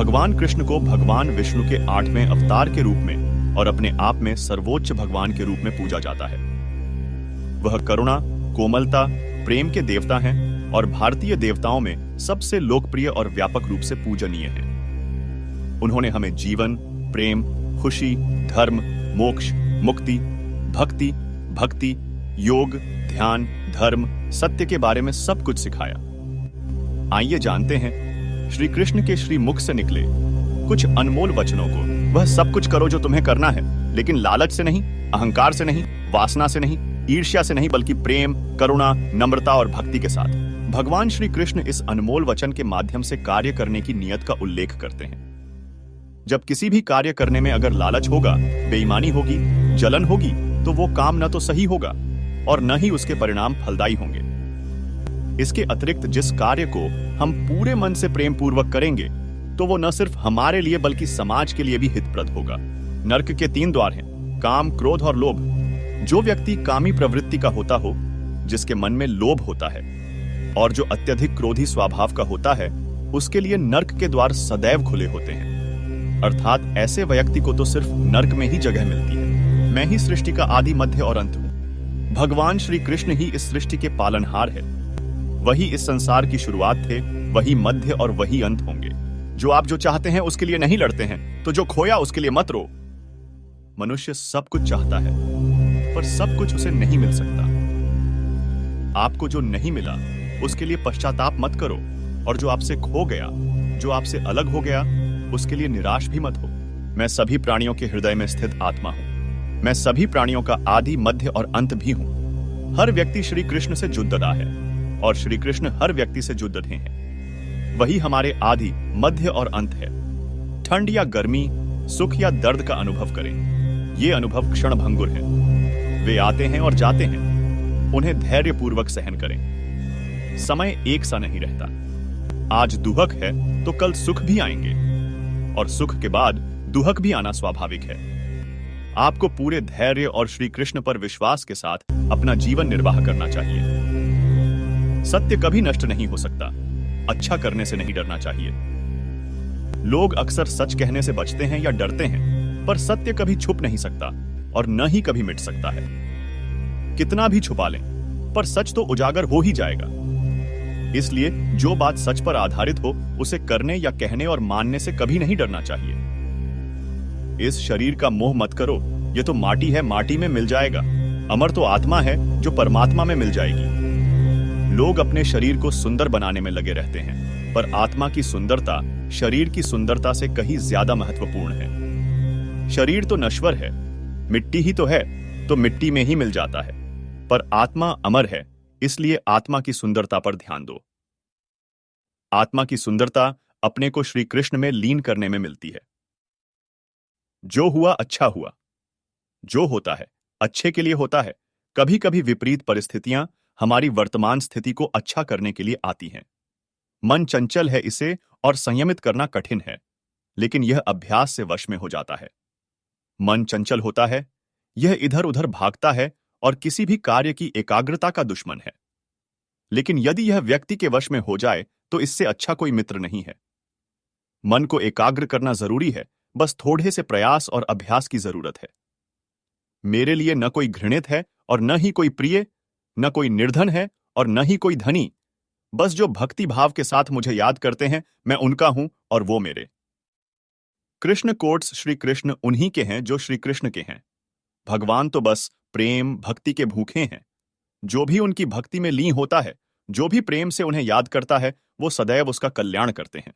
भगवान कृष्ण को भगवान विष्णु के 8वें अवतार के रूप में और अपने आप में सर्वोच्च भगवान के रूप में पूजा जाता है। वह करुणा, कोमलता, प्रेम के देवता हैं और भारतीय देवताओं में सबसे लोकप्रिय और व्यापक रूप से पूजनीय हैं। उन्होंने हमें जीवन, प्रेम, खुशी, धर्म, मोक्ष, मुक्ति, भक्ति, योग, ध्यान, धर्म, सत्य के बारे में सब कुछ सिखाया। आइए जानते हैं श्री कृष्ण के श्री मुख से निकले कुछ अनमोल वचनों को। वह सब कुछ करो जो तुम्हें करना है, लेकिन लालच से नहीं, अहंकार से नहीं, वासना से नहीं, ईर्ष्या से नहीं, बल्कि प्रेम, करुणा, नम्रता और भक्ति के साथ। भगवान श्री कृष्ण इस अनमोल वचन के माध्यम से कार्य करने की नियत का उल्लेख करते हैं। जब किसी भी कार्य करने में अगर लालच होगा, बेईमानी होगी, जलन होगी, तो वो काम न तो सही होगा और न ही उसके परिणाम फलदायी होंगे। इसके अतिरिक्त जिस कार्य को हम पूरे मन से प्रेम पूर्वक करेंगे, तो वो न सिर्फ हमारे लिए बल्कि समाज के लिए भी हितप्रद होगा। नरक के 3 द्वार हैं: काम, क्रोध और लोभ। जो व्यक्ति कामी प्रवृत्ति का होता हो, जिसके मन में लोभ होता है और जो अत्यधिक क्रोधी स्वभाव का होता है, उसके लिए नरक के द्वार सदैव खुले होते हैं। अर्थात ऐसे व्यक्ति को तो सिर्फ नरक में ही जगह मिलती है। मैं ही सृष्टि का आदि, मध्य और अंत हूं। भगवान श्री कृष्ण ही इस सृष्टि के पालनहार है। वही इस संसार की शुरुआत थे, वही मध्य और वही अंत होंगे। जो आप जो चाहते हैं उसके लिए नहीं लड़ते हैं, तो जो खोया उसके लिए मत रो। मनुष्य सब कुछ चाहता है, पर सब कुछ उसे नहीं मिल सकता। आपको जो नहीं मिला उसके लिए पश्चाताप मत करो, और जो आपसे खो गया, जो आपसे अलग हो गया, उसके लिए निराश भी मत हो। मैं सभी प्राणियों के हृदय में स्थित आत्मा हूं। मैं सभी प्राणियों का आदि, मध्य और अंत भी हूं। हर व्यक्ति श्री कृष्ण से जुड़ता है और श्री कृष्ण हर व्यक्ति से जुड़ रहे हैं। वही हमारे आदि, मध्य और अंत है। ठंड या गर्मी, सुख या दर्द का अनुभव करें। ये अनुभव क्षणभंगुर हैं। वे आते हैं और जाते हैं। उन्हें धैर्य पूर्वक सहन करें। समय एक सा नहीं रहता। आज दुहक है तो कल सुख भी आएंगे, और सुख के बाद दुहक भी आना स्वाभाविक है। आपको पूरे धैर्य और श्री कृष्ण पर विश्वास के साथ अपना जीवन निर्वाह करना चाहिए। सत्य कभी नष्ट नहीं हो सकता। अच्छा करने से नहीं डरना चाहिए। लोग अक्सर सच कहने से बचते हैं या डरते हैं, पर सत्य कभी छुप नहीं सकता और न ही कभी मिट सकता है। कितना भी छुपा लें, पर सच तो उजागर हो ही जाएगा। इसलिए जो बात सच पर आधारित हो, उसे करने या कहने और मानने से कभी नहीं डरना चाहिए। इस शरीर का मोह मत करो। ये तो माटी है, माटी में मिल जाएगा। अमर तो आत्मा है, जो परमात्मा में मिल जाएगी। लोग अपने शरीर को सुंदर बनाने में लगे रहते हैं, पर आत्मा की सुंदरता शरीर की सुंदरता से कहीं ज्यादा महत्वपूर्ण है। शरीर तो नश्वर है, मिट्टी ही तो है, तो मिट्टी में ही मिल जाता है, पर आत्मा अमर है। इसलिए आत्मा की सुंदरता पर ध्यान दो। आत्मा की सुंदरता अपने को श्री कृष्ण में लीन करने में मिलती है। जो हुआ अच्छा हुआ। जो होता है अच्छे के लिए होता है। कभी कभी विपरीत परिस्थितियां हमारी वर्तमान स्थिति को अच्छा करने के लिए आती हैं। मन चंचल है, इसे और संयमित करना कठिन है, लेकिन यह अभ्यास से वश में हो जाता है। मन चंचल होता है, यह इधर उधर भागता है और किसी भी कार्य की एकाग्रता का दुश्मन है। लेकिन यदि यह व्यक्ति के वश में हो जाए, तो इससे अच्छा कोई मित्र नहीं है। मन को एकाग्र करना जरूरी है, बस थोड़े से प्रयास और अभ्यास की जरूरत है। मेरे लिए न कोई घृणित है और न ही कोई प्रिय, न कोई निर्धन है और न ही कोई धनी। बस जो भक्ति भाव के साथ मुझे याद करते हैं, मैं उनका हूं और वो मेरे। कृष्ण कोट्स श्री कृष्ण उन्हीं के हैं जो श्री कृष्ण के हैं। भगवान तो बस प्रेम, भक्ति के भूखे हैं। जो भी उनकी भक्ति में लीन होता है, जो भी प्रेम से उन्हें याद करता है, वो सदैव उसका कल्याण करते हैं।